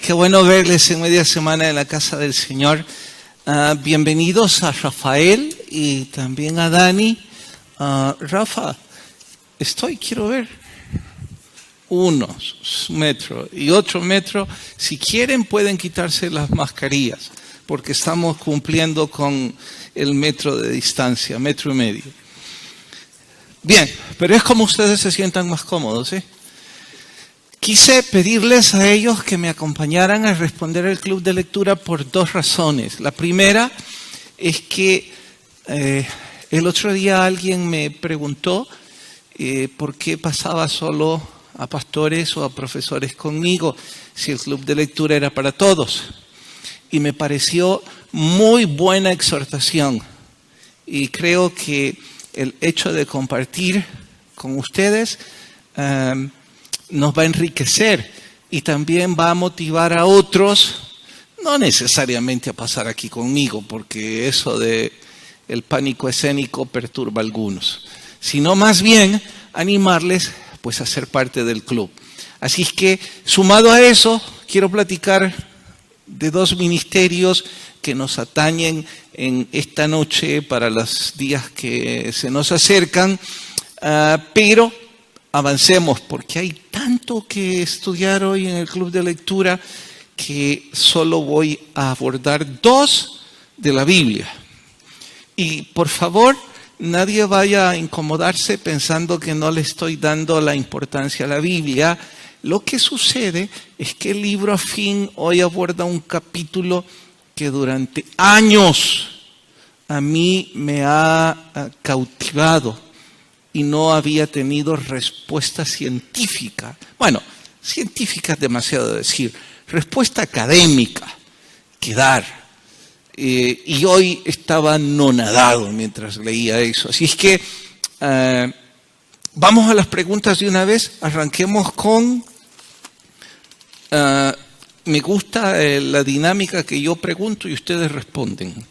Qué bueno verles en media semana en la casa del Señor. Bienvenidos a Rafael y también a Dani. Rafa, quiero ver. 1 metro y otro metro. Si quieren pueden quitarse las mascarillas, porque estamos cumpliendo con el metro de distancia, 1,5 metros. Bien, pero es como ustedes se sientan más cómodos, ¿eh? Quise pedirles a ellos que me acompañaran a responder el club de lectura por 2 razones. La primera es que el otro día alguien me preguntó por qué pasaba solo a pastores o a profesores conmigo, si el club de lectura era para todos. Y me pareció muy buena exhortación. Y creo que el hecho de compartir con ustedes nos va a enriquecer y también va a motivar a otros, no necesariamente a pasar aquí conmigo, porque eso de el pánico escénico perturba a algunos, sino más bien animarles pues a ser parte del club. Así es que, sumado a eso, quiero platicar de 2 ministerios que nos atañen en esta noche para los días que se nos acercan, pero avancemos, porque hay tanto que estudiar hoy en el club de lectura que solo voy a abordar 2 de la Biblia. Y por favor, nadie vaya a incomodarse pensando que no le estoy dando la importancia a la Biblia. Lo que sucede es que el libro Afín hoy aborda un capítulo que durante años a mí me ha cautivado y no había tenido respuesta científica. Bueno, científica es demasiado decir, respuesta académica que dar. Y hoy estaba anonadado mientras leía eso. Así es que vamos a las preguntas de una vez. Arranquemos con... me gusta la dinámica que yo pregunto y ustedes responden.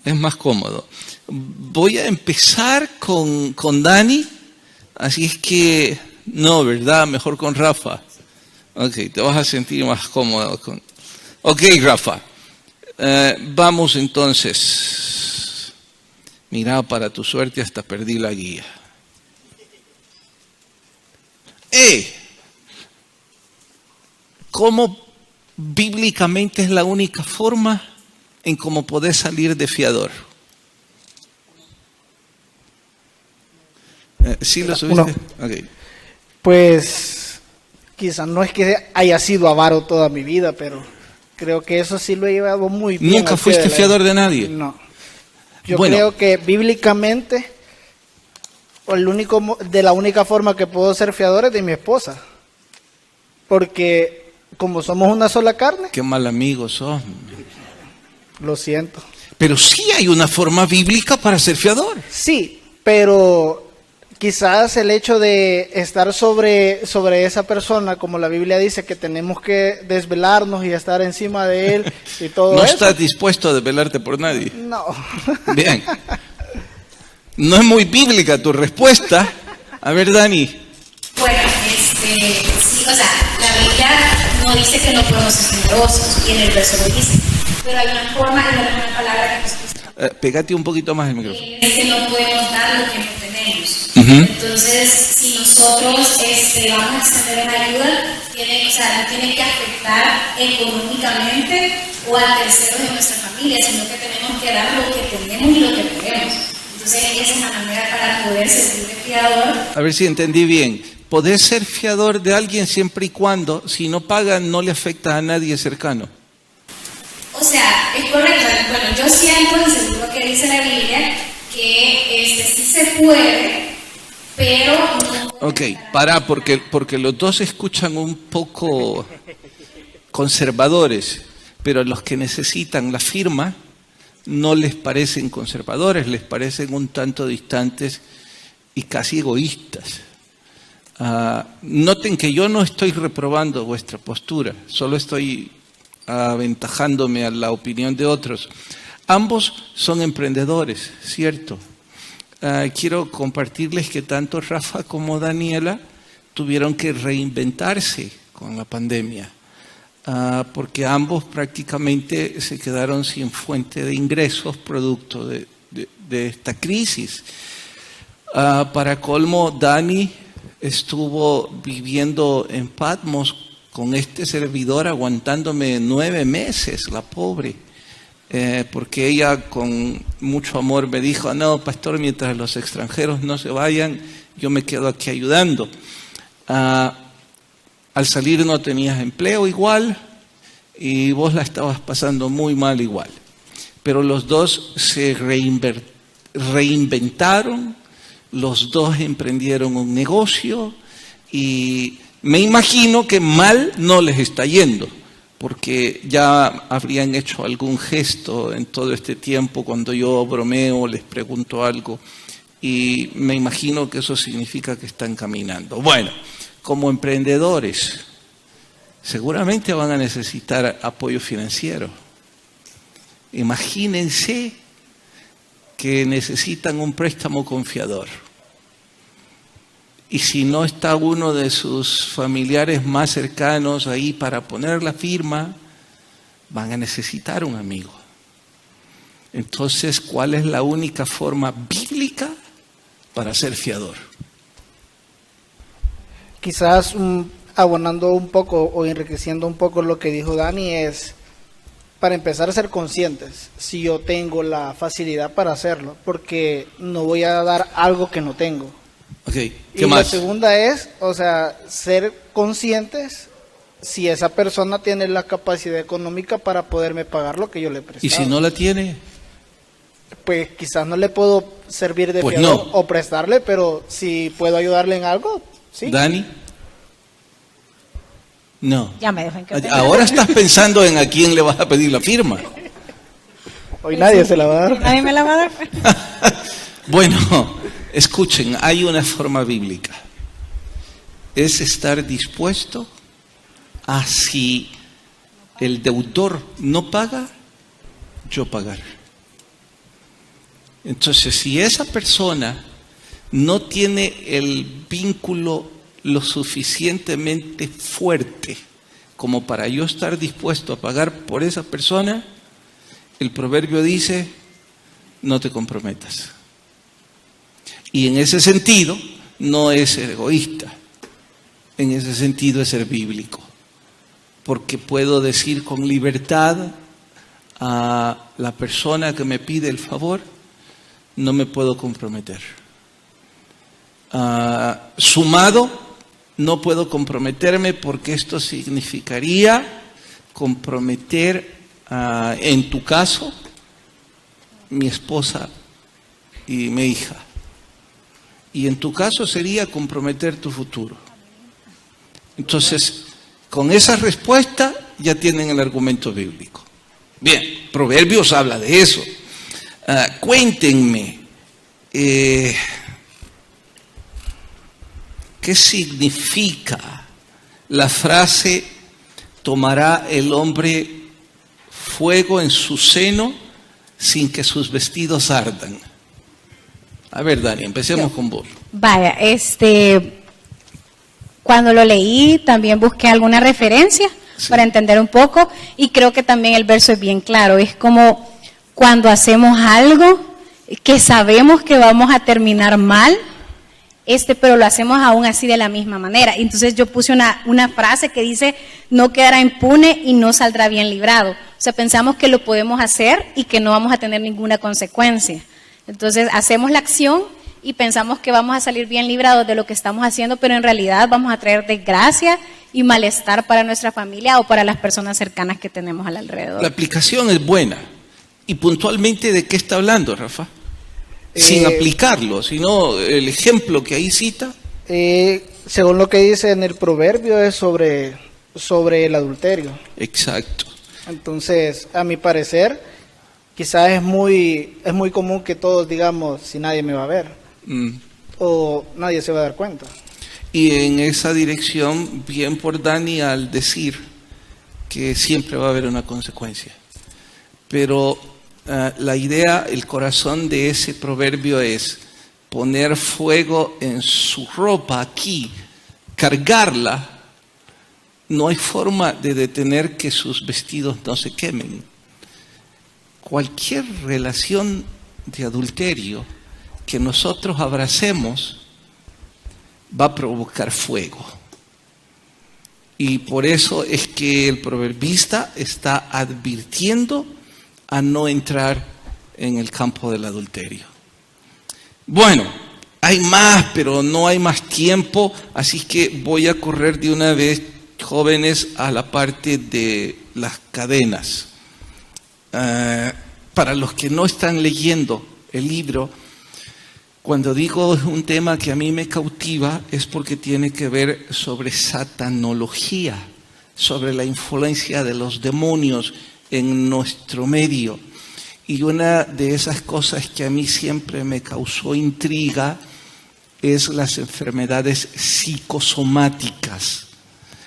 Es más cómodo. Voy a empezar con Dani. Así es que... No, ¿verdad? Mejor con Rafa. Ok, te vas a sentir más cómodo con... Ok, Rafa. Vamos entonces. Mira, para tu suerte hasta perdí la guía. ¿Cómo bíblicamente es la única forma en cómo podés salir de fiador? ¿Sí lo subiste? Okay. Pues quizás no es que haya sido avaro toda mi vida, pero creo que eso sí lo he llevado muy bien. ¿Nunca fuiste fiador de nadie? No. Yo creo que bíblicamente la única forma que puedo ser fiador es de mi esposa. Porque como somos una sola carne. Qué mal amigo sos. Lo siento. Pero sí hay una forma bíblica para ser fiador. Sí, pero quizás el hecho de estar sobre esa persona, como la Biblia dice, que tenemos que desvelarnos y estar encima de él y todo ¿No eso. estás dispuesto a desvelarte por nadie? No. Bien. No es muy bíblica tu respuesta. A ver, Dani. Bueno, sí, o sea, la Biblia no dice que no podemos ser generosos, y en el verso lo dice, pero hay una forma, hay una palabra que nos gusta. Pégate un poquito más el micrófono. Es que no podemos dar lo que no tenemos. Entonces, si nosotros vamos a extender una ayuda, no tiene que afectar económicamente o a terceros de nuestra familia, sino que tenemos que dar lo que tenemos y lo que podemos. Entonces, esa es la manera para poder servir de fiador. A ver si entendí bien. Podés ser fiador de alguien siempre y cuando, si no pagan, no le afecta a nadie cercano. O sea, es correcto. Bueno, yo siento, según lo que dice la Biblia, que sí se puede, pero no. Ok, para, porque los dos se escuchan un poco conservadores, pero los que necesitan la firma no les parecen conservadores, les parecen un tanto distantes y casi egoístas. Noten que yo no estoy reprobando vuestra postura, solo estoy aventajándome a la opinión de otros. Ambos son emprendedores, ¿cierto? Quiero compartirles que tanto Rafa como Daniela tuvieron que reinventarse con la pandemia. porque ambos prácticamente se quedaron sin fuente de ingresos producto de esta crisis. Para colmo, Dani estuvo viviendo en Patmos con este servidor aguantándome 9 meses, la pobre, porque ella con mucho amor me dijo, no, pastor, mientras los extranjeros no se vayan, yo me quedo aquí ayudando. Al salir no tenías empleo igual y vos la estabas pasando muy mal igual. Pero los dos se reinventaron, los dos emprendieron un negocio y me imagino que mal no les está yendo, porque ya habrían hecho algún gesto en todo este tiempo cuando yo bromeo, les pregunto algo y me imagino que eso significa que están caminando. Bueno, como emprendedores, seguramente van a necesitar apoyo financiero. Imagínense que necesitan un préstamo confiador. Y si no está uno de sus familiares más cercanos ahí para poner la firma, van a necesitar un amigo. Entonces, ¿cuál es la única forma bíblica para ser fiador? Quizás abonando un poco o enriqueciendo un poco lo que dijo Dani es, para empezar a ser conscientes, si yo tengo la facilidad para hacerlo, porque no voy a dar algo que no tengo. Okay. ¿Qué Y más? la segunda es, ser conscientes si esa persona tiene la capacidad económica para poderme pagar lo que yo le presto. ¿Y si no la tiene? Pues quizás no le puedo servir de Pues fiador no. o prestarle, pero si puedo ayudarle en algo, sí. ¿Dani? No. Ya me dejan que Ahora estás pensando en a quién le vas a pedir la firma. Hoy nadie se la va a dar. Nadie me la va a dar. Bueno, escuchen, hay una forma bíblica. Es estar dispuesto a, si el deudor no paga, yo pagar. Entonces, si esa persona no tiene el vínculo lo suficientemente fuerte como para yo estar dispuesto a pagar por esa persona, el proverbio dice, no te comprometas. Y en ese sentido, no es ser egoísta. En ese sentido es ser bíblico. Porque puedo decir con libertad a la persona que me pide el favor, no me puedo comprometer. Sumado, no puedo comprometerme porque esto significaría comprometer, en tu caso, mi esposa y mi hija. Y en tu caso sería comprometer tu futuro. Entonces, con esa respuesta ya tienen el argumento bíblico. Bien, Proverbios habla de eso. Cuéntenme, ¿qué significa la frase tomará el hombre fuego en su seno sin que sus vestidos ardan? A ver, Dani, empecemos con vos. Vaya, cuando lo leí también busqué alguna referencia para entender un poco y creo que también el verso es bien claro. Es como cuando hacemos algo que sabemos que vamos a terminar mal, pero lo hacemos aún así de la misma manera. Entonces yo puse una frase que dice, no quedará impune y no saldrá bien librado. O sea, pensamos que lo podemos hacer y que no vamos a tener ninguna consecuencia. Entonces hacemos la acción y pensamos que vamos a salir bien librados de lo que estamos haciendo, pero en realidad vamos a traer desgracia y malestar para nuestra familia o para las personas cercanas que tenemos al alrededor. La aplicación es buena. ¿Y puntualmente de qué está hablando, Rafa? Sin aplicarlo, sino el ejemplo que ahí cita. Según lo que dice en el proverbio es sobre el adulterio. Exacto. Entonces, a mi parecer, quizás es muy común que todos digamos, si nadie me va a ver, o nadie se va a dar cuenta. Y en esa dirección, bien por Dani al decir que siempre va a haber una consecuencia. Pero la idea, el corazón de ese proverbio es poner fuego en su ropa aquí, cargarla no hay forma de detener que sus vestidos no se quemen. Cualquier relación de adulterio que nosotros abracemos va a provocar fuego. Y por eso es que el proverbista está advirtiendo a no entrar en el campo del adulterio. Bueno, hay más, pero no hay más tiempo, así que voy a correr de una vez, jóvenes, a la parte de las cadenas. Para los que no están leyendo el libro, cuando digo un tema que a mí me cautiva, es porque tiene que ver sobre satanología, sobre la influencia de los demonios en nuestro medio. Y una de esas cosas que a mí siempre me causó intriga es las enfermedades psicosomáticas.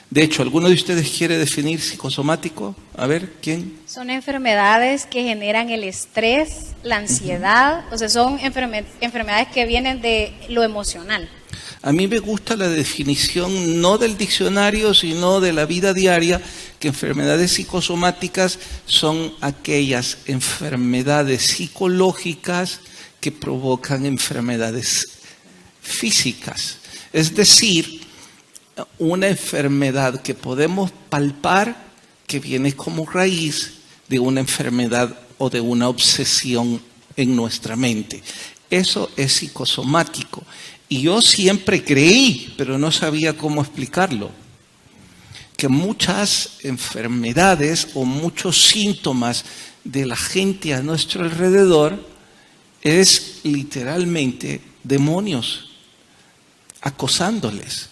De hecho, ¿alguno de ustedes quiere definir psicosomático? A ver, ¿quién? Son enfermedades que generan el estrés, la ansiedad, o sea, son enfermedades que vienen de lo emocional. A mí me gusta la definición no del diccionario, sino de la vida diaria, que enfermedades psicosomáticas son aquellas enfermedades psicológicas que provocan enfermedades físicas. Es decir, una enfermedad que podemos palpar que viene como raíz de una enfermedad o de una obsesión en nuestra mente. Eso es psicosomático. Y yo siempre creí, pero no sabía cómo explicarlo, que muchas enfermedades o muchos síntomas de la gente a nuestro alrededor es literalmente demonios acosándoles.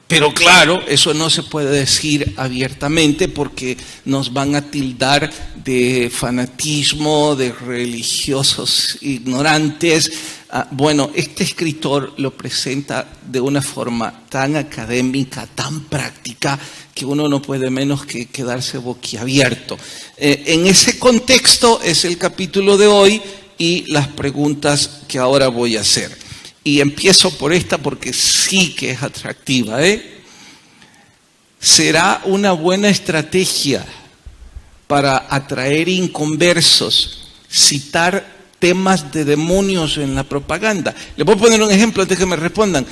Pero claro, eso no se puede decir abiertamente porque nos van a tildar de fanatismo, de religiosos ignorantes. Bueno, este escritor lo presenta de una forma tan académica, tan práctica, que uno no puede menos que quedarse boquiabierto. En ese contexto es el capítulo de hoy y las preguntas que ahora voy a hacer. Y empiezo por esta porque sí que es atractiva. ¿Será una buena estrategia para atraer inconversos citar temas de demonios en la propaganda? Les voy a poner un ejemplo antes que me respondan.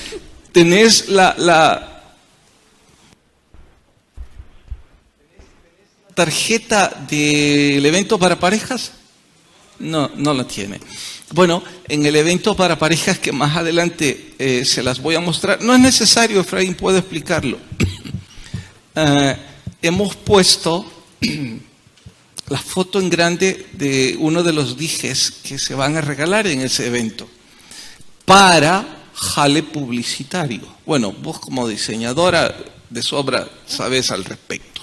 ¿Tenés la tarjeta del evento para parejas? No, no la tiene. Bueno, en el evento para parejas que más adelante se las voy a mostrar, no es necesario, Efraín, puedo explicarlo. Hemos puesto la foto en grande de uno de los dijes que se van a regalar en ese evento para jale publicitario. Bueno, vos como diseñadora de sobra sabés al respecto.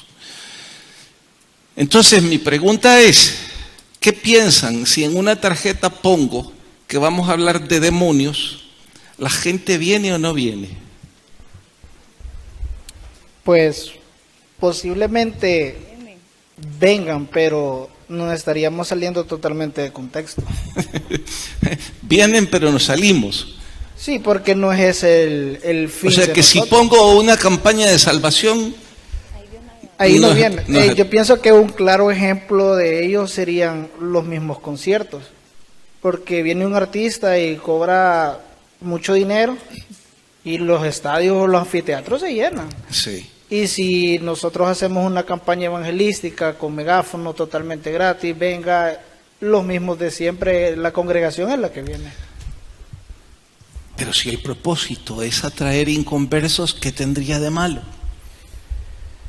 Entonces mi pregunta es, ¿qué piensan si en una tarjeta pongo que vamos a hablar de demonios? ¿La gente viene o no viene? Pues posiblemente vengan, pero no estaríamos saliendo totalmente de contexto. Vienen, pero nos salimos. Sí, porque no es el fin. O sea de que si nosotros. pongo una campaña de salvación, Ahí no no- viene. no- Yo pienso que un claro ejemplo de ello serían los mismos conciertos, porque viene un artista y cobra mucho dinero y los estadios o los anfiteatros se llenan. sí. Y si nosotros hacemos una campaña evangelística con megáfono totalmente gratis, venga los mismos de siempre, la congregación es la que viene. Pero si el propósito es atraer inconversos, ¿qué tendría de malo?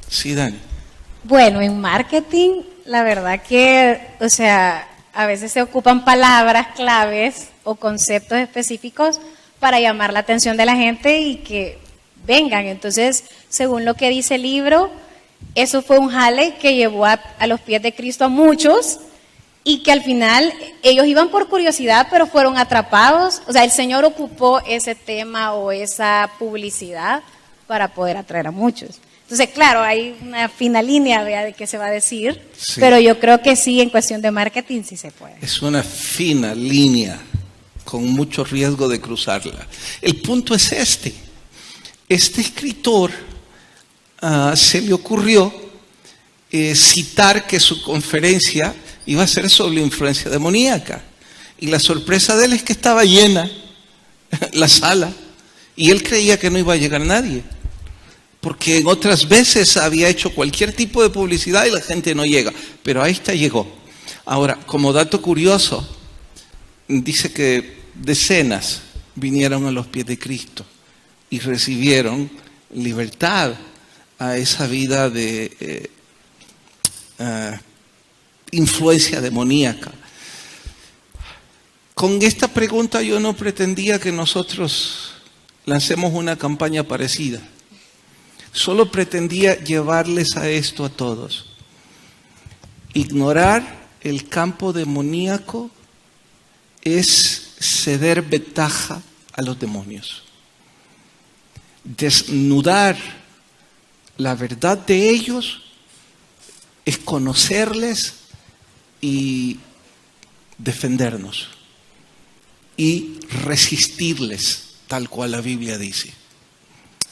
Sí, Dani. Bueno, en marketing, la verdad que, o sea, a veces se ocupan palabras claves o conceptos específicos para llamar la atención de la gente y que vengan. Entonces, según lo que dice el libro, eso fue un jale que llevó a los pies de Cristo a muchos y que al final ellos iban por curiosidad, pero fueron atrapados. O sea, el Señor ocupó ese tema o esa publicidad para poder atraer a muchos. Entonces, claro, hay una fina línea, ¿vea?, de qué se va a decir, Sí. pero yo creo que sí, en cuestión de marketing, sí se puede. Es una fina línea con mucho riesgo de cruzarla. El punto es este. Este escritor se le ocurrió citar que su conferencia iba a ser sobre la influencia demoníaca. Y la sorpresa de él es que estaba llena la sala y él creía que no iba a llegar nadie. Porque en otras veces había hecho cualquier tipo de publicidad y la gente no llega. Pero a esta llegó. Ahora, como dato curioso, dice que decenas vinieron a los pies de Cristo y recibieron libertad a esa vida de influencia demoníaca. Con esta pregunta yo no pretendía que nosotros lancemos una campaña parecida. Solo pretendía llevarles a esto a todos. Ignorar el campo demoníaco es ceder ventaja a los demonios. Desnudar la verdad de ellos es conocerles y defendernos y resistirles, tal cual la Biblia dice.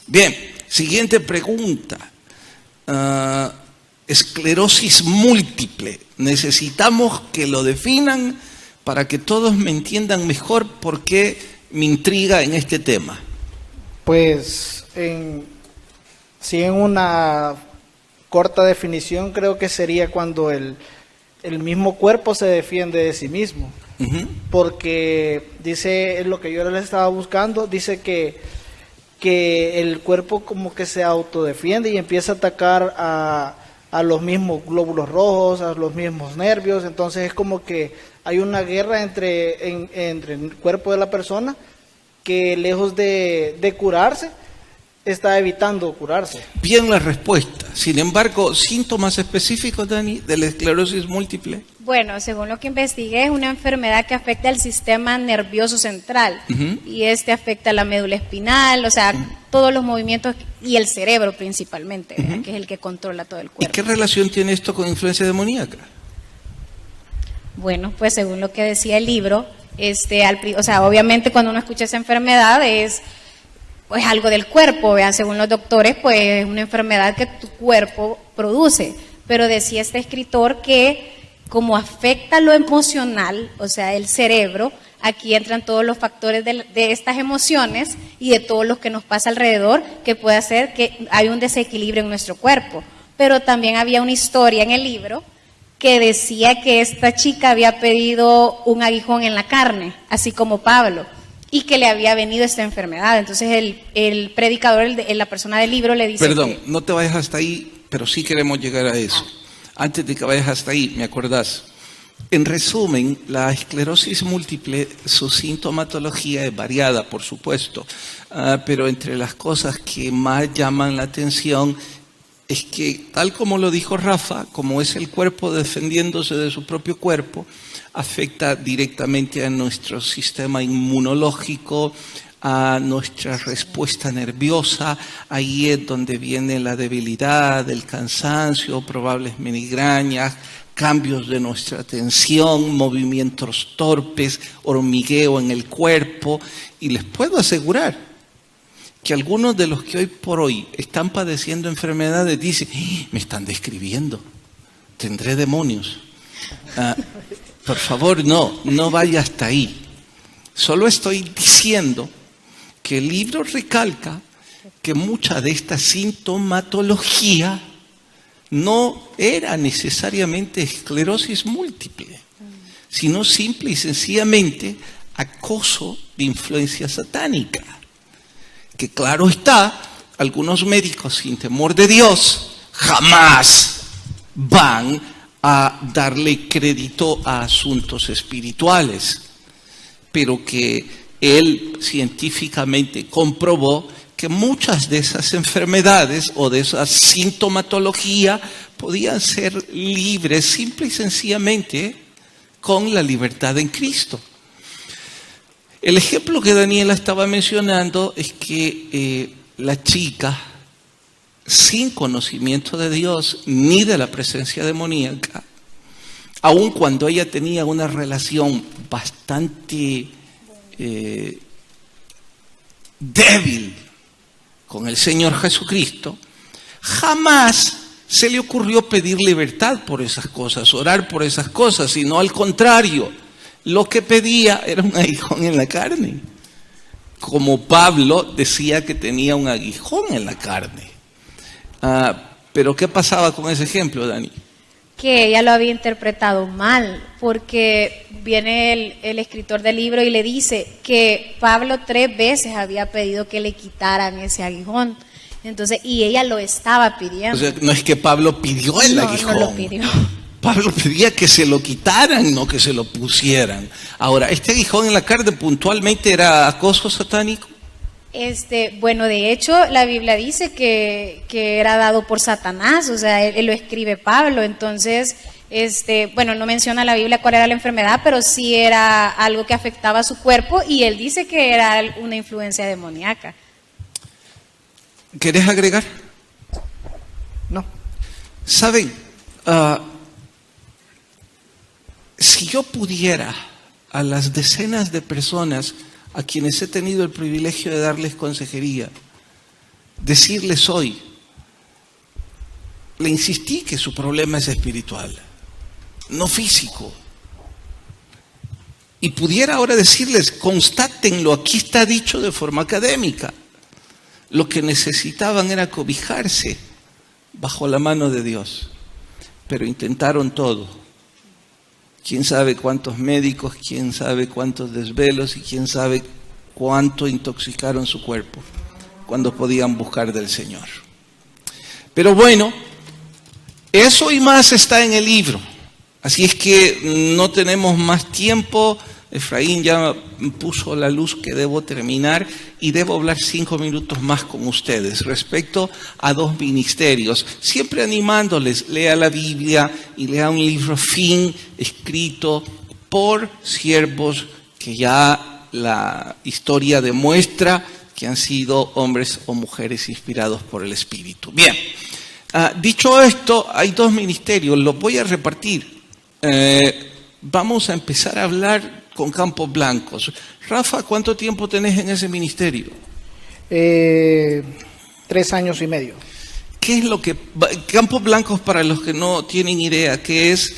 Bien, siguiente pregunta. Esclerosis múltiple. Necesitamos que lo definan para que todos me entiendan mejor por qué me intriga en este tema. Pues, si en una corta definición, creo que sería cuando el mismo cuerpo se defiende de sí mismo. Uh-huh. Porque dice, lo que yo les estaba buscando, dice que el cuerpo como que se autodefiende y empieza a atacar a los mismos glóbulos rojos, a los mismos nervios. Entonces es como que hay una guerra entre el cuerpo de la persona que, lejos de curarse, está evitando curarse. Bien la respuesta. Sin embargo, ¿síntomas específicos, Dani, de la esclerosis múltiple? Bueno, según lo que investigué, es una enfermedad que afecta al sistema nervioso central. Uh-huh. Y afecta la médula espinal, o sea, uh-huh, todos los movimientos y el cerebro principalmente, uh-huh, que es el que controla todo el cuerpo. ¿Y qué relación tiene esto con influencia demoníaca? Bueno, pues según lo que decía el libro, o sea, obviamente cuando uno escucha esa enfermedad es pues algo del cuerpo, vean, según los doctores, pues es una enfermedad que tu cuerpo produce. Pero decía este escritor que como afecta lo emocional, o sea, el cerebro, aquí entran todos los factores de estas emociones y de todo lo que nos pasa alrededor, que puede hacer que hay un desequilibrio en nuestro cuerpo. Pero también había una historia en el libro que decía que esta chica había pedido un aguijón en la carne, así como Pablo, y que le había venido esta enfermedad. Entonces el predicador, la persona del libro le dice... Perdón, no te vayas hasta ahí, pero sí queremos llegar a eso. Antes de que vayas hasta ahí, ¿me acordás? En resumen, la esclerosis múltiple, su sintomatología es variada, por supuesto, pero entre las cosas que más llaman la atención es que, tal como lo dijo Rafa, como es el cuerpo defendiéndose de su propio cuerpo, afecta directamente a nuestro sistema inmunológico, a nuestra respuesta nerviosa. Ahí es donde viene la debilidad, el cansancio, probables migrañas, cambios de nuestra atención, movimientos torpes, hormigueo en el cuerpo. Y les puedo asegurar que algunos de los que hoy por hoy están padeciendo enfermedades dicen, me están describiendo, tendré demonios. Por favor, no vaya hasta ahí. Solo estoy diciendo que el libro recalca que mucha de esta sintomatología no era necesariamente esclerosis múltiple, sino simple y sencillamente acoso de influencia satánica. Que claro está, algunos médicos sin temor de Dios jamás van a darle crédito a asuntos espirituales, pero que él científicamente comprobó que muchas de esas enfermedades o de esa sintomatología podían ser libres simple y sencillamente con la libertad en Cristo. El ejemplo que Daniela estaba mencionando es que la chica, sin conocimiento de Dios ni de la presencia demoníaca, aun cuando ella tenía una relación bastante débil con el Señor Jesucristo, Jamás se le ocurrió pedir libertad por esas cosas, orar por esas cosas, sino al contrario, lo que pedía era un aguijón en la carne. Como Pablo decía que tenía un aguijón en la carne. Pero ¿qué pasaba con ese ejemplo, Dani? Que ella lo había interpretado mal, porque viene el escritor del libro y le dice que Pablo 3 veces había pedido que le quitaran ese aguijón. Entonces, y ella lo estaba pidiendo. O sea, no es que Pablo pidió el aguijón. No lo pidió. Pablo pedía que se lo quitaran, no que se lo pusieran. Ahora, ¿este aguijón en la carne puntualmente era acoso satánico? Bueno, de hecho, la Biblia dice que era dado por Satanás, o sea, él lo escribe Pablo, entonces, bueno, no menciona la Biblia cuál era la enfermedad, pero sí era algo que afectaba a su cuerpo y él dice que era una influencia demoníaca. ¿Querés agregar? No. ¿Saben? Si yo pudiera a las decenas de personas a quienes he tenido el privilegio de darles consejería, decirles hoy, le insistí que su problema es espiritual, no físico. Y pudiera ahora decirles, constátenlo, aquí está dicho de forma académica. Lo que necesitaban era cobijarse bajo la mano de Dios, pero intentaron todo. Quién sabe cuántos médicos, quién sabe cuántos desvelos y quién sabe cuánto intoxicaron su cuerpo cuando podían buscar del Señor. Pero bueno, eso y más está en el libro. Así es que no tenemos más tiempo. Efraín ya puso la luz que debo terminar y debo hablar 5 minutos más con ustedes respecto a 2 ministerios, siempre animándoles, lea la Biblia y lea un libro fin escrito por siervos que ya la historia demuestra que han sido hombres o mujeres inspirados por el Espíritu. Bien, dicho esto, hay 2 ministerios, los voy a repartir. Vamos a empezar a hablar con Campos Blancos. Rafa, ¿cuánto tiempo tenés en ese ministerio? 3 años y medio. ¿Qué es lo que... Campos Blancos, para los que no tienen idea, ¿qué es?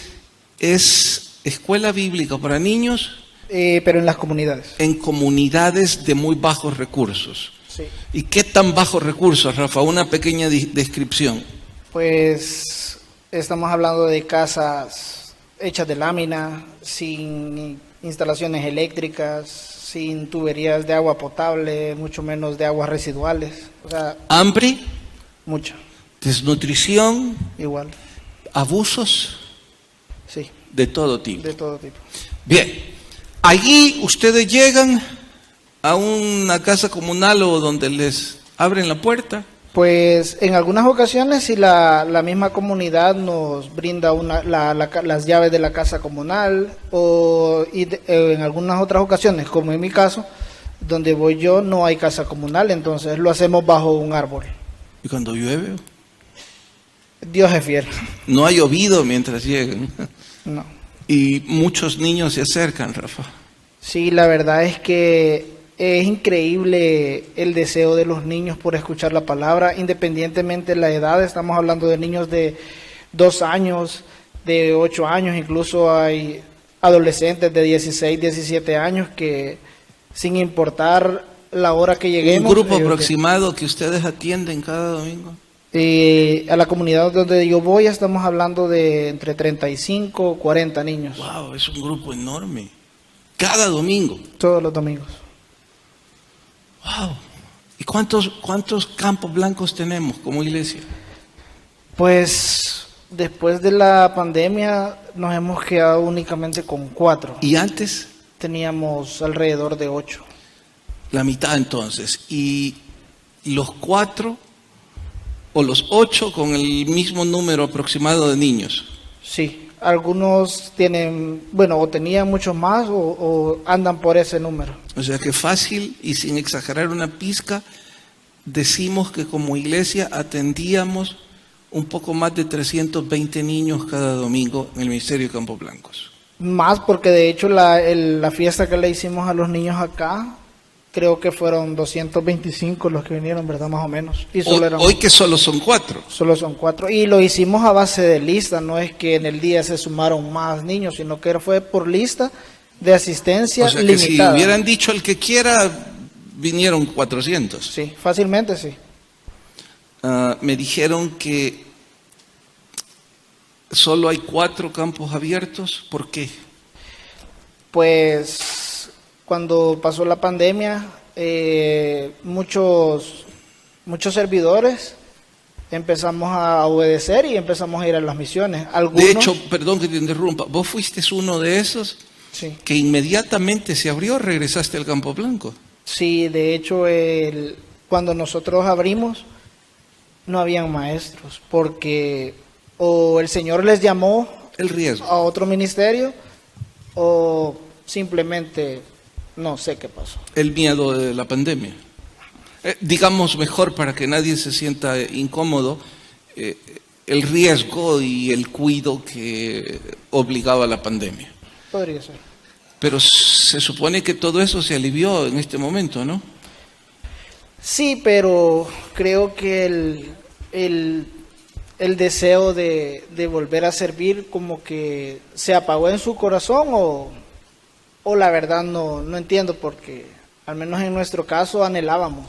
¿Es escuela bíblica para niños? Pero en las comunidades. En comunidades de muy bajos recursos. Sí. ¿Y qué tan bajos recursos, Rafa? Una pequeña descripción. Pues estamos hablando de casas hechas de lámina, sin instalaciones eléctricas, sin tuberías de agua potable, mucho menos de aguas residuales. O sea, ¿Hambre? mucha. ¿Desnutrición? Igual. ¿Abusos? Sí. De todo tipo. De todo tipo. Bien, allí ustedes llegan a una casa comunal o donde les abren la puerta. Pues en algunas ocasiones si la misma comunidad nos brinda las llaves de la casa comunal en algunas otras ocasiones, como en mi caso, donde voy yo no hay casa comunal, entonces lo hacemos bajo un árbol. ¿Y cuando llueve? Dios es fiel. No ha llovido mientras llegan. No. Y muchos niños se acercan, Rafa. Sí, la verdad es que es increíble el deseo de los niños por escuchar la palabra, independientemente de la edad. Estamos hablando de niños de 2 años, de 8 años, incluso hay adolescentes de 16, 17 años que sin importar la hora que lleguemos... ¿Un grupo aproximado que ustedes atienden cada domingo? A la comunidad donde yo voy estamos hablando de entre 35 o 40 niños. ¡Wow! Es un grupo enorme. Cada domingo. Todos los domingos. ¡Wow! ¿Y cuántos Campos Blancos tenemos como iglesia? Pues después de la pandemia nos hemos quedado únicamente con 4. ¿Y antes? Teníamos alrededor de 8. La mitad entonces. ¿Y los 4 o los 8 con el mismo número aproximado de niños? Sí. Algunos tienen, bueno, o tenían muchos más o andan por ese número. O sea que fácil y sin exagerar una pizca, decimos que como iglesia atendíamos un poco más de 320 niños cada domingo en el Ministerio de Campos Blancos. Más porque de hecho la fiesta que le hicimos a los niños acá, creo que fueron 225 los que vinieron, ¿verdad? Más o menos. Y solo eran, Hoy que solo son 4. solo son 4. Y lo hicimos a base de lista, no es que en el día se sumaron más niños, sino que fue por lista de asistencia O sea que limitada. si hubieran dicho el que quiera, vinieron 400. Sí, fácilmente sí. Me dijeron que solo hay 4 campos abiertos. ¿Por qué? Pues cuando pasó la pandemia, muchos servidores empezamos a obedecer y empezamos a ir a las misiones. Algunos, De hecho, perdón que te interrumpa, vos fuiste uno de esos sí, que inmediatamente se abrió, regresaste al Campo Blanco. sí, de hecho, cuando nosotros abrimos, no habían maestros, porque o el Señor les llamó El riesgo. a otro ministerio, o simplemente no sé qué pasó. El miedo de la pandemia. Digamos mejor para que nadie se sienta incómodo, el riesgo y el cuidado que obligaba la pandemia. Podría ser. Pero se supone que todo eso se alivió en este momento, ¿no? Sí, pero creo que el deseo de volver a servir como que se apagó en su corazón o la verdad no entiendo, porque al menos en nuestro caso anhelábamos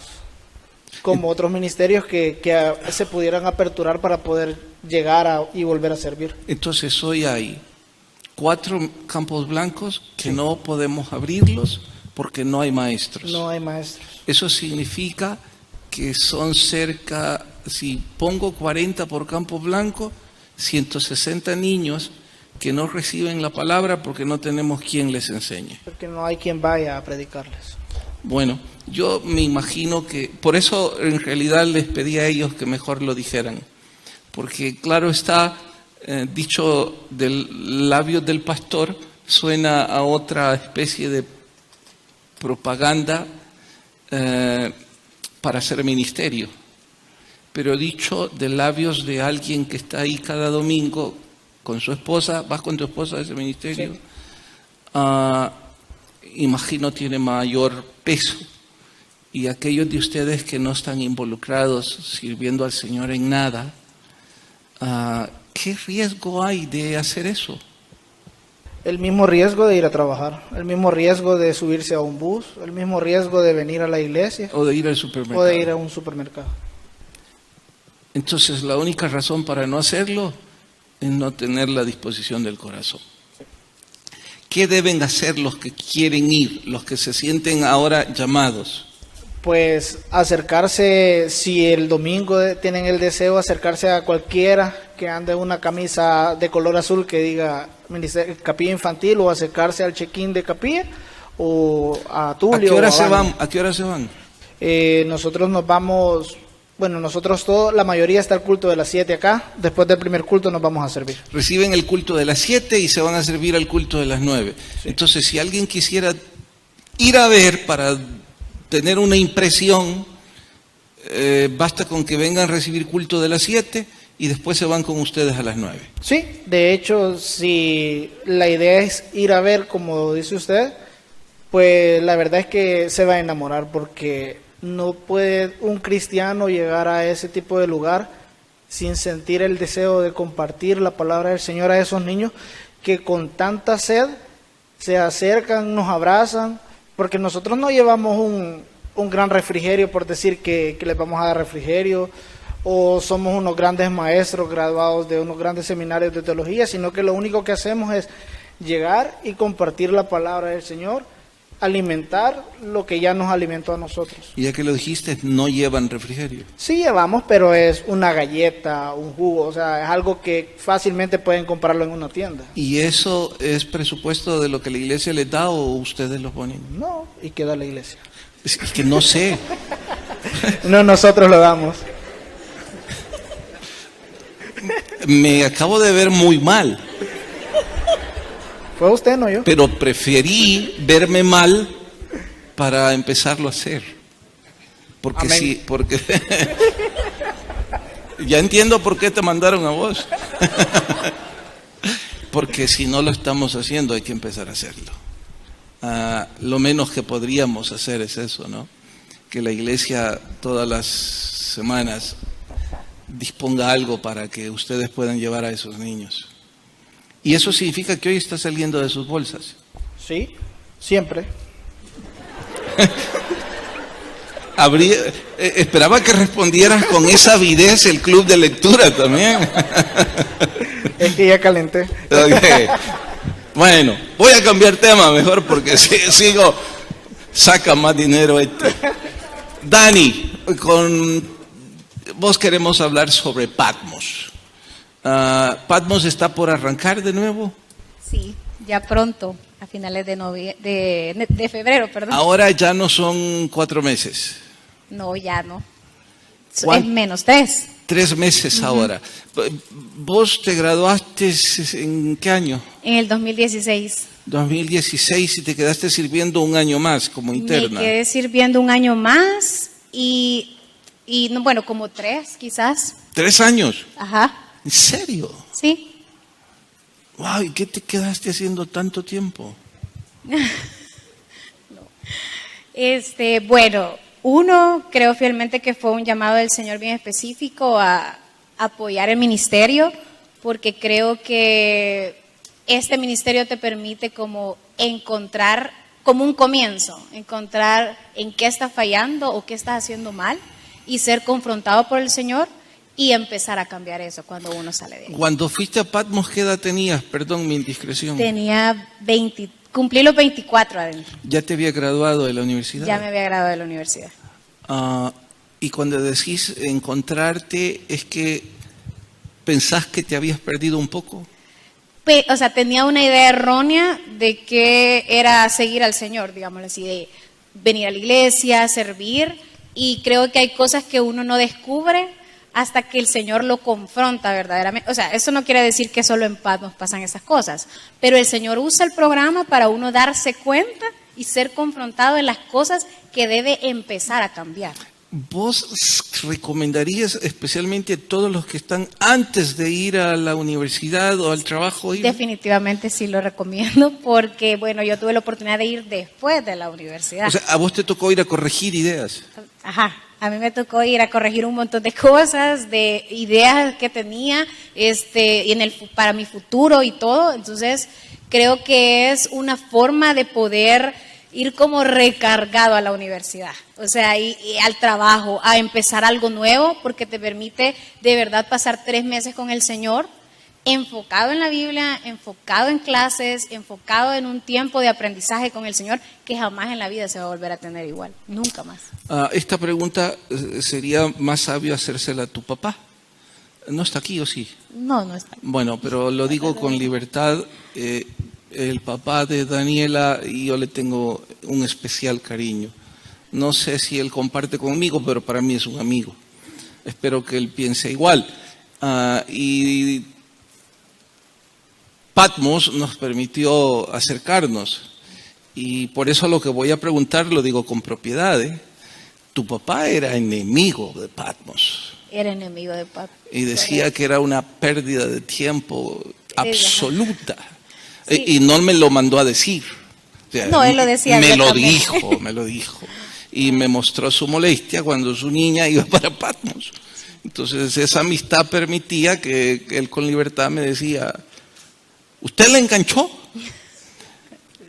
como otros ministerios que se pudieran aperturar para poder llegar y volver a servir. Entonces hoy hay 4 campos blancos que no podemos abrirlos porque no hay maestros. No hay maestros. Eso significa que son cerca, si pongo 40 por campo blanco, 160 niños que no reciben la palabra porque no tenemos quien les enseñe. Porque no hay quien vaya a predicarles. Bueno, yo me imagino que, por eso en realidad les pedí a ellos que mejor lo dijeran, porque claro está, dicho del labio del pastor, suena a otra especie de propaganda para hacer ministerio, pero dicho de labios de alguien que está ahí cada domingo con su esposa, vas con tu esposa a ese ministerio, Sí. Imagino tiene mayor peso. Y aquellos de ustedes que no están involucrados sirviendo al Señor en nada, ¿qué riesgo hay de hacer eso? El mismo riesgo de ir a trabajar, el mismo riesgo de subirse a un bus, el mismo riesgo de venir a la iglesia O de ir al supermercado. o de ir a un supermercado. Entonces la única razón para no hacerlo es no tener la disposición del corazón. ¿Qué deben hacer los que quieren ir, los que se sienten ahora llamados? Pues acercarse, si el domingo tienen el deseo, acercarse a cualquiera que ande una camisa de color azul que diga Capilla Infantil, o acercarse al check-in de Capilla o a Tulio. ¿A qué hora o a se Bani. van? ¿A qué hora se van? Nosotros nos vamos, bueno, nosotros todos, la mayoría está el culto de las 7 acá, después del primer culto nos vamos a servir. Reciben el culto de las 7 y se van a servir al culto de las 9. Sí. Entonces, si alguien quisiera ir a ver para tener una impresión, basta con que vengan a recibir culto de las 7 y después se van con ustedes a las 9. Sí, de hecho, si la idea es ir a ver, como dice usted, pues la verdad es que se va a enamorar, porque no puede un cristiano llegar a ese tipo de lugar sin sentir el deseo de compartir la palabra del Señor a esos niños que con tanta sed se acercan, nos abrazan, porque nosotros no llevamos un gran refrigerio, por decir que les vamos a dar refrigerio, o somos unos grandes maestros graduados de unos grandes seminarios de teología, sino que lo único que hacemos es llegar y compartir la palabra del Señor, alimentar lo que ya nos alimentó a nosotros. Y ya que lo dijiste, no llevan refrigerio. Sí llevamos, pero es una galleta, un jugo, o sea, es algo que fácilmente pueden comprarlo en una tienda. ¿Y eso es presupuesto de lo que la iglesia les da o ustedes lo ponen? No, y queda la iglesia. Es que no sé. No, nosotros lo damos. Me acabo de ver muy mal, Fue usted, no yo. pero preferí verme mal para empezarlo a hacer. Porque Amén. sí, porque ya entiendo por qué te mandaron a vos. Porque si no lo estamos haciendo hay que empezar a hacerlo. Lo menos que podríamos hacer es eso, ¿no? Que la iglesia todas las semanas disponga algo para que ustedes puedan llevar a esos niños. Y eso significa que hoy está saliendo de sus bolsas. Sí, siempre. Esperaba que respondieras con esa avidez el club de lectura también. Es que ya calenté. Okay. Bueno, voy a cambiar tema mejor porque sigo, saca más dinero este. Dani, con vos queremos hablar sobre Patmos. ¿Patmos está por arrancar de nuevo? Sí, ya pronto, a finales de febrero, perdón. Ahora ya no son 4 meses. No, ya no. ¿Cuán- Es menos 3. 3 meses ahora. ¿Vos te graduaste en qué año? En el 2016. 2016 y te quedaste sirviendo un año más como interna. Me quedé sirviendo un año más y no, bueno, como 3 quizás. 3 años. Ajá, ¿En serio? sí. Wow, ¿y qué te quedaste haciendo tanto tiempo? Bueno, uno, creo fielmente que fue un llamado del Señor bien específico a apoyar el ministerio, porque creo que este ministerio te permite como encontrar, como un comienzo, encontrar en qué estás fallando o qué estás haciendo mal y ser confrontado por el Señor y empezar a cambiar eso cuando uno sale de ahí. Cuando fuiste a Patmos, ¿qué edad tenías? Perdón mi indiscreción. Tenía cumplí los 24 adentro. ¿Ya te había graduado de la universidad? Ya me había graduado de la universidad. Y cuando decís encontrarte, ¿es que pensás que te habías perdido un poco? O sea, tenía una idea errónea de que era seguir al Señor, digámoslo así, de venir a la iglesia, servir, y creo que hay cosas que uno no descubre hasta que el Señor lo confronta verdaderamente. O sea, eso no quiere decir que solo en Patmos pasan esas cosas, pero el Señor usa el programa para uno darse cuenta y ser confrontado en las cosas que debe empezar a cambiar. ¿Vos recomendarías especialmente a todos los que están antes de ir a la universidad o al trabajo? Definitivamente sí lo recomiendo porque, bueno, yo tuve la oportunidad de ir después de la universidad. O sea, a vos te tocó ir a corregir ideas. Ajá, a mí me tocó ir a corregir un montón de cosas, de ideas que tenía para mi futuro y todo. Entonces, creo que es una forma de poder ir como recargado a la universidad, o sea, y al trabajo, a empezar algo nuevo, porque te permite de verdad pasar 3 meses con el Señor, enfocado en la Biblia, enfocado en clases, enfocado en un tiempo de aprendizaje con el Señor que jamás en la vida se va a volver a tener igual, nunca más. Esta pregunta sería más sabio hacérsela a tu papá. ¿No está aquí o sí? No, no está. Bueno, pero lo digo con libertad. El papá de Daniela y yo le tengo un especial cariño. No sé si él comparte conmigo, pero para mí es un amigo. Espero que él piense igual. Y Patmos nos permitió acercarnos. Y por eso lo que voy a preguntar lo digo con propiedad. Tu papá era enemigo de Patmos. Era enemigo de Patmos. Y decía que era una pérdida de tiempo absoluta. Sí. Y no me lo mandó a decir. O sea, No, él lo decía me lo abiertamente. dijo. Y me mostró su molestia cuando su niña iba para Patmos. Entonces esa amistad permitía que él con libertad me decía, ¿usted le enganchó?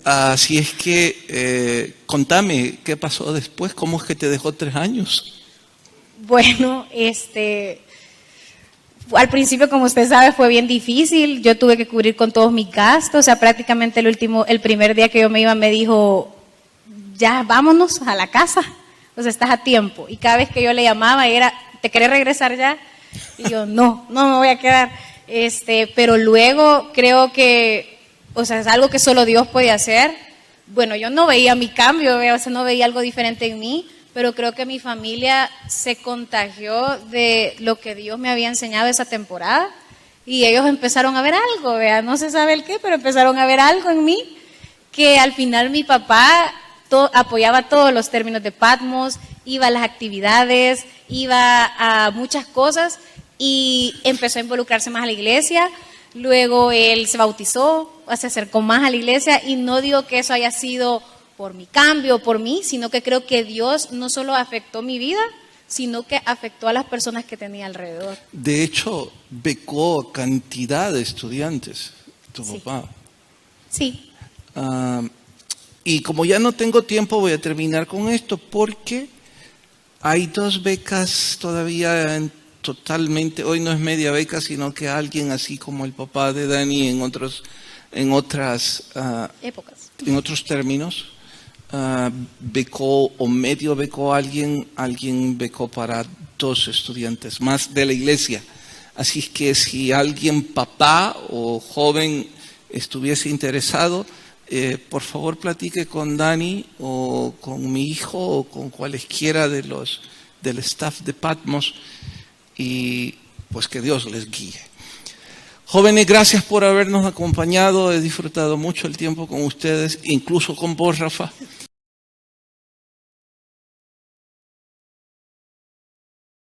Así es que contame, ¿qué pasó después? ¿Cómo es que te dejó 3 años? Bueno, al principio, como usted sabe, fue bien difícil. Yo tuve que cubrir con todos mis gastos. O sea, prácticamente el primer día que yo me iba me dijo, ya vámonos a la casa. O sea, estás a tiempo. Y cada vez que yo le llamaba era, ¿te querés regresar ya? Y yo, no me voy a quedar. Pero luego creo que, o sea, es algo que solo Dios puede hacer. Bueno, yo no veía mi cambio, o sea, no veía algo diferente en mí. Pero creo que mi familia se contagió de lo que Dios me había enseñado esa temporada y ellos empezaron a ver algo, ¿vea? No se sabe el qué, pero empezaron a ver algo en mí, que al final mi papá apoyaba todos los términos de Patmos, iba a las actividades, iba a muchas cosas y empezó a involucrarse más a la iglesia. luego él se bautizó, se acercó más a la iglesia, y no digo que eso haya sido por mi cambio, por mí, sino que creo que Dios no solo afectó mi vida, sino que afectó a las personas que tenía alrededor. De hecho, becó cantidad de estudiantes, tu Sí. papá. Sí, Y como ya no tengo tiempo, voy a terminar con esto, porque hay 2 becas todavía totalmente, hoy no es media beca, sino que alguien así como el papá de Dani en otros términos, becó o medio becó a alguien becó para 2 estudiantes más de la iglesia. Así que si alguien, papá o joven, estuviese interesado, por favor platique con Dani o con mi hijo o con cualesquiera del staff de Patmos, y pues que Dios les guíe. Jóvenes, gracias por habernos acompañado. He disfrutado mucho el tiempo con ustedes, incluso con vos, Rafa.